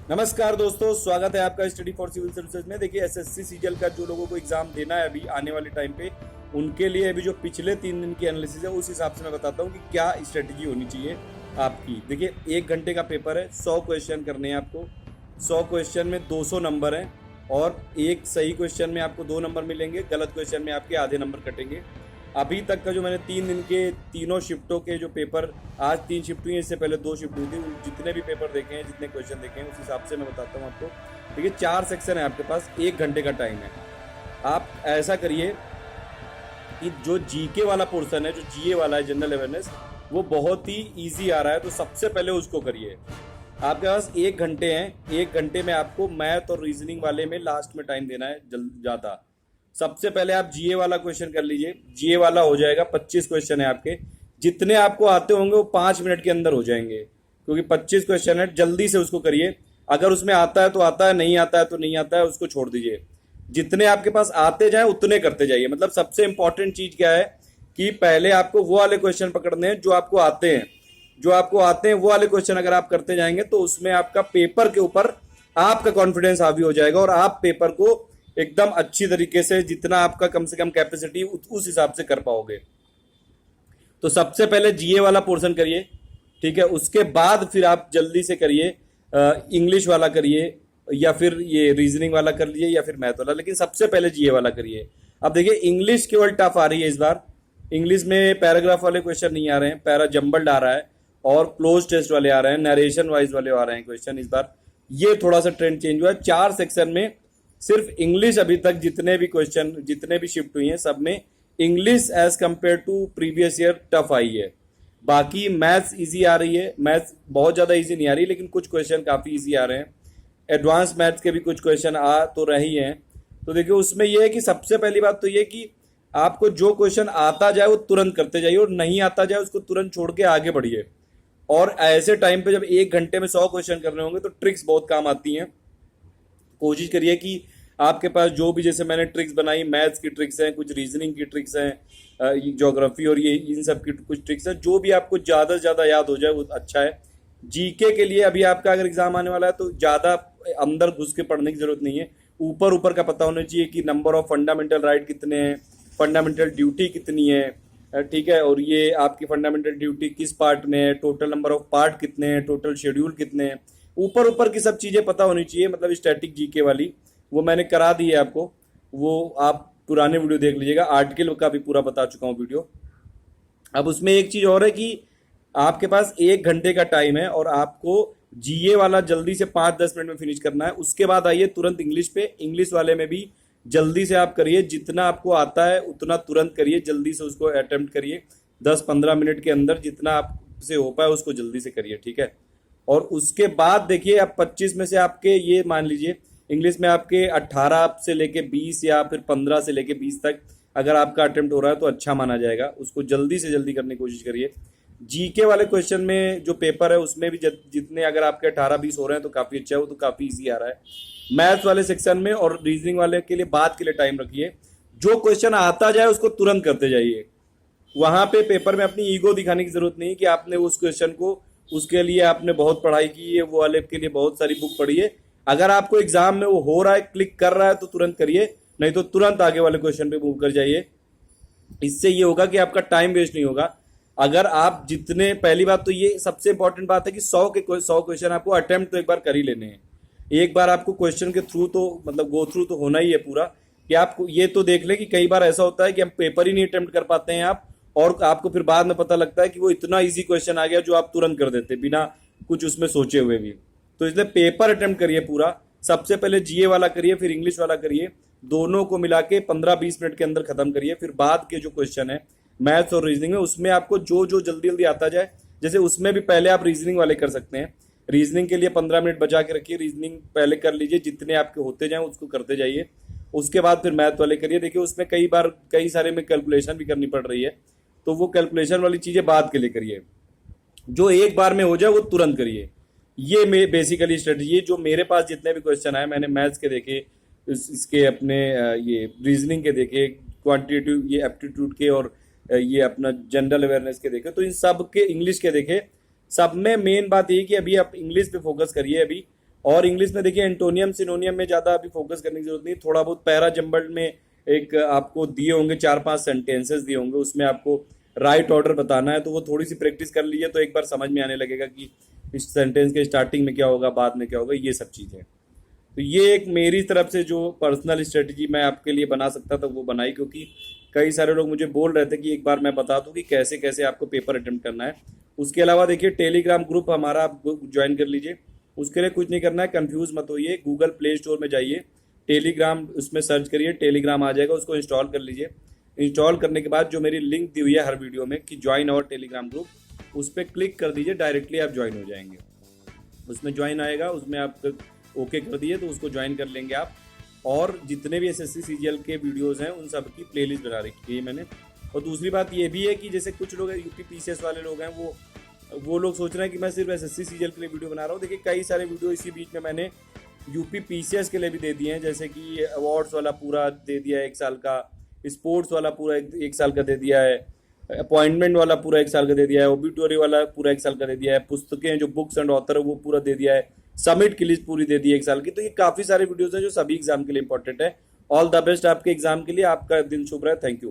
नमस्कार दोस्तों, स्वागत है आपका स्टडी फॉर सिविल सर्विसेज में। देखिए, एसएससी सीजीएल का जो लोगों को एग्जाम देना है अभी आने वाले टाइम पे, उनके लिए अभी जो पिछले 3 दिन की एनालिसिस है उस हिसाब से मैं बताता हूँ कि क्या स्ट्रेटजी होनी चाहिए आपकी। देखिए, 1 घंटे का पेपर है, 100 क्वेश्चन करने हैं आपको। 100 क्वेश्चन में 200 नंबर हैं और एक सही क्वेश्चन में आपको 2 नंबर मिलेंगे, गलत क्वेश्चन में आपके आधे नंबर कटेंगे। अभी तक का जो मैंने 3 दिन के तीनों शिफ्टों के जो पेपर, आज 3 शिफ्ट हुई है, इससे पहले 2 शिफ्ट हुई थी, उन जितने भी पेपर देखे हैं, जितने क्वेश्चन देखे हैं, उस हिसाब से मैं बताता हूँ आपको। देखिए, 4 सेक्शन है आपके पास, 1 घंटे का टाइम है। आप ऐसा करिए कि जो जीके वाला पोर्शन है, जो जीए वाला है, जनरल अवेयरनेस, वो बहुत ही ईजी आ रहा है, तो सबसे पहले उसको करिए। आपके पास 1 घंटे हैं, 1 घंटे में आपको मैथ और रीजनिंग वाले में लास्ट में टाइम देना है ज़्यादा। सबसे पहले आप जीए वाला क्वेश्चन कर लीजिए। जीए वाला हो जाएगा, 25 क्वेश्चन है आपके। जितने आपको आते होंगे वो 5 मिनट के अंदर हो जाएंगे, क्योंकि 25 क्वेश्चन है। जल्दी से उसको करिए। अगर उसमें आता है तो आता है, नहीं आता है तो नहीं आता है, उसको छोड़ दीजिए। जितने आपके पास आते जाए उतने करते जाइए। मतलब सबसे इंपॉर्टेंट चीज क्या है कि पहले आपको वो वाले क्वेश्चन पकड़ने हैं जो आपको आते हैं। जो आपको आते हैं वो वाले क्वेश्चन अगर आप करते जाएंगे तो उसमें आपका पेपर के ऊपर आपका कॉन्फिडेंस हावी हो जाएगा और आप पेपर को एकदम अच्छी तरीके से, जितना आपका कम से कम कैपेसिटी, उस हिसाब से कर पाओगे। तो सबसे पहले जीए वाला पोर्शन करिए, ठीक है। उसके बाद फिर आप जल्दी से करिए इंग्लिश वाला करिए, या फिर ये रीजनिंग वाला कर लीजिए, या फिर मैथ वाला, लेकिन सबसे पहले जीए वाला करिए। अब देखिए, इंग्लिश केवल टफ आ रही है इस बार। इंग्लिश में पैराग्राफ वाले क्वेश्चन नहीं आ रहे हैं, पैरा जम्बल्ड आ रहा है, और क्लोज टेस्ट वाले आ रहे हैं, नरेशन वाइज वाले आ रहे हैं क्वेश्चन इस बार। ये थोड़ा सा ट्रेंड चेंज हुआ है। 4 सेक्शन में सिर्फ इंग्लिश, अभी तक जितने भी क्वेश्चन, जितने भी शिफ्ट हुई हैं, सब में English as compare to previous year tough आई है। बाकी मैथ्स इजी आ रही है। मैथ्स बहुत ज़्यादा इजी नहीं आ रही, लेकिन कुछ क्वेश्चन काफ़ी इजी आ रहे हैं। एडवांस मैथ्स के भी कुछ क्वेश्चन आ तो रहे ही हैं। तो देखिए, उसमें यह है कि सबसे पहली बात तो ये कि आपको जो क्वेश्चन आता जाए वो तुरंत करते जाइए, और नहीं आता जाए उसको तुरंत छोड़ के आगे बढ़िए। और ऐसे टाइम पे जब 1 घंटे में 100 क्वेश्चन करने होंगे तो ट्रिक्स बहुत काम आती हैं। कोशिश करिए कि आपके पास जो भी, जैसे मैंने ट्रिक्स बनाई, मैथ्स की ट्रिक्स हैं, कुछ रीजनिंग की ट्रिक्स हैं, ज्योग्राफी और ये इन सब की कुछ ट्रिक्स हैं, जो भी आपको ज़्यादा से ज़्यादा याद हो जाए वो अच्छा है। जीके के लिए अभी आपका अगर एग्जाम आने वाला है तो ज़्यादा अंदर घुस के पढ़ने की जरूरत नहीं है। ऊपर ऊपर का पता होना चाहिए कि नंबर ऑफ फंडामेंटल राइट कितने हैं, फंडामेंटल ड्यूटी कितनी है, ठीक है, और ये आपकी फंडामेंटल ड्यूटी किस पार्ट में है, टोटल नंबर ऑफ पार्ट कितने हैं, टोटल शेड्यूल कितने हैं। ऊपर ऊपर की सब चीज़ें पता होनी चाहिए, मतलब स्टैटिक जीके वाली। वो मैंने करा दी है आपको, वो आप पुराने वीडियो देख लीजिएगा। आर्टिकल का भी पूरा बता चुका हूँ वीडियो। अब उसमें एक चीज़ और है कि आपके पास 1 घंटे का टाइम है और आपको जीए वाला जल्दी से 5-10 मिनट में फिनिश करना है। उसके बाद आइए तुरंत इंग्लिश पे। इंग्लिश वाले में भी जल्दी से आप करिए, जितना आपको आता है उतना तुरंत करिए, जल्दी से उसको अटेम्प्ट करिए। 10-15 मिनट के अंदर जितना आपसे हो पाए उसको जल्दी से करिए, ठीक है। और उसके बाद देखिए, अब 25 में से आपके, ये मान लीजिए इंग्लिश में आपके 18 से लेके 20 या फिर 15 से लेके 20 तक अगर आपका अटेम्प्ट हो रहा है तो अच्छा माना जाएगा। उसको जल्दी से जल्दी करने की कोशिश करिए। जीके वाले क्वेश्चन में जो पेपर है उसमें भी जितने अगर आपके 18-20 हो रहे हैं तो काफ़ी अच्छा है, वो तो काफ़ी इजी आ रहा है। मैथ्स वाले सेक्शन में और रीजनिंग वाले के लिए बाद के लिए टाइम रखिए। जो क्वेश्चन आता जाए उसको तुरंत करते जाइए। वहां पे पेपर में अपनी ईगो दिखाने की जरूरत नहीं कि आपने उस क्वेश्चन को, उसके लिए आपने बहुत पढ़ाई की है, वो वाले के लिए बहुत सारी बुक पढ़ी है। अगर आपको एग्जाम में वो हो रहा है, क्लिक कर रहा है, तो तुरंत करिए, नहीं तो तुरंत आगे वाले क्वेश्चन पे मूव कर जाइए। इससे ये होगा कि आपका टाइम वेस्ट नहीं होगा। अगर आप जितने, पहली बात तो ये सबसे इंपॉर्टेंट बात है कि 100 क्वेश्चन आपको अटेम्प्ट तो एक बार कर ही लेने हैं। एक बार आपको क्वेश्चन के थ्रू तो, मतलब गो थ्रू तो होना ही है पूरा, कि आपको ये तो देख ले कि कई बार ऐसा होता है कि हम पेपर ही नहीं अटेम्प्ट कर पाते हैं आप, और आपको फिर बाद में पता लगता है कि वो इतना इजी क्वेश्चन आ गया जो आप तुरंत कर देते बिना कुछ उसमें सोचे हुए भी। तो इसलिए पेपर अटेम्प्ट करिए पूरा। सबसे पहले जीए वाला करिए, फिर इंग्लिश वाला करिए। दोनों को मिला के 15-20 मिनट के अंदर खत्म करिए। फिर बाद के जो क्वेश्चन है मैथ्स और रीजनिंग में, उसमें आपको जो जो जल्दी जल्दी आता जाए, जैसे उसमें भी पहले आप रीजनिंग वाले कर सकते हैं। रीजनिंग के लिए 15 मिनट बचा के रखिए, रीजनिंग पहले कर लीजिए, जितने आपके होते जाएं उसको करते जाइए। उसके बाद फिर मैथ वाले करिए। देखिए, उसमें कई बार कई सारे में कैलकुलेशन भी करनी पड़ रही है, तो वो कैलकुलेशन वाली चीज़ें बाद के लिए करिए। जो एक बार में हो जाए वो तुरंत करिए। ये मेरे बेसिकली स्ट्रेटजी है। जो मेरे पास जितने भी क्वेश्चन आए, मैंने मैथ्स के देखे, इसके अपने ये रीजनिंग के देखे, क्वांटिटेटिव ये एप्टीट्यूड के, और ये अपना जनरल अवेयरनेस के देखे, तो इन सब के, इंग्लिश के देखे। सब में मेन बात ये कि अभी आप इंग्लिश पे फोकस करिए अभी। और इंग्लिश में देखिए एंटोनियम सिनोनियम में ज़्यादा अभी फोकस करने की जरूरत नहीं, थोड़ा बहुत पैरा जम्बल्ड में एक आपको दिए होंगे 4-5 सेंटेंसेस दिए होंगे, उसमें आपको राइट ऑर्डर बताना है, तो वो थोड़ी सी प्रैक्टिस कर लीजिए तो एक बार समझ में आने लगेगा कि इस सेंटेंस के स्टार्टिंग में क्या होगा, बाद में क्या होगा, ये सब चीज़ें। तो ये एक मेरी तरफ से जो पर्सनल स्ट्रेटजी मैं आपके लिए बना सकता था वो बनाई, क्योंकि कई सारे लोग मुझे बोल रहे थे कि एक बार मैं बता दूं कि कैसे कैसे आपको पेपर अटेम्प्ट करना है। उसके अलावा देखिए टेलीग्राम ग्रुप हमारा आप ज्वाइन कर लीजिए। उसके लिए कुछ नहीं करना है, कंफ्यूज मत होइए, गूगल प्ले स्टोर में जाइए, टेलीग्राम उसमें सर्च करिए, टेलीग्राम आ जाएगा, उसको इंस्टॉल कर लीजिए। इंस्टॉल करने के बाद जो मेरी लिंक दी हुई है हर वीडियो में कि ज्वाइन आवर टेलीग्राम ग्रुप, उस पर क्लिक कर दीजिए, डायरेक्टली आप ज्वाइन हो जाएंगे। उसमें ज्वाइन आएगा, उसमें आप ओके कर दिए तो उसको ज्वाइन कर लेंगे आप। और जितने भी एसएससी सीजीएल के वीडियोस हैं उन सब की प्लेलिस्ट बना रखी है मैंने। और दूसरी बात ये भी है कि जैसे कुछ लोग यूपी पीसीएस वाले लोग हैं, वो लोग सोच रहे हैं कि मैं सिर्फ एसएससी सीजीएल के लिए वीडियो बना रहा हूँ। देखिए कई सारे वीडियो इसी बीच में मैंने यूपी पीसीएस के लिए भी दे दिए हैं, जैसे कि अवार्ड्स वाला पूरा दे दिया है 1 साल का, स्पोर्ट्स वाला पूरा एक साल का दे दिया है, अपॉइंटमेंट वाला पूरा 1 साल का दे दिया है, ओबिटोरी वाला पूरा 1 साल का दे दिया है, पुस्तकें जो बुक्स एंड ऑथर है वो पूरा दे दिया है, समिट की लिस्ट पूरी दे दी है 1 साल की। तो ये काफी सारे वीडियोस हैं जो सभी एग्जाम के लिए इंपॉर्टेंट है। ऑल द बेस्ट आपके एग्जाम के लिए, आपका दिन शुभ रहे, थैंक यू।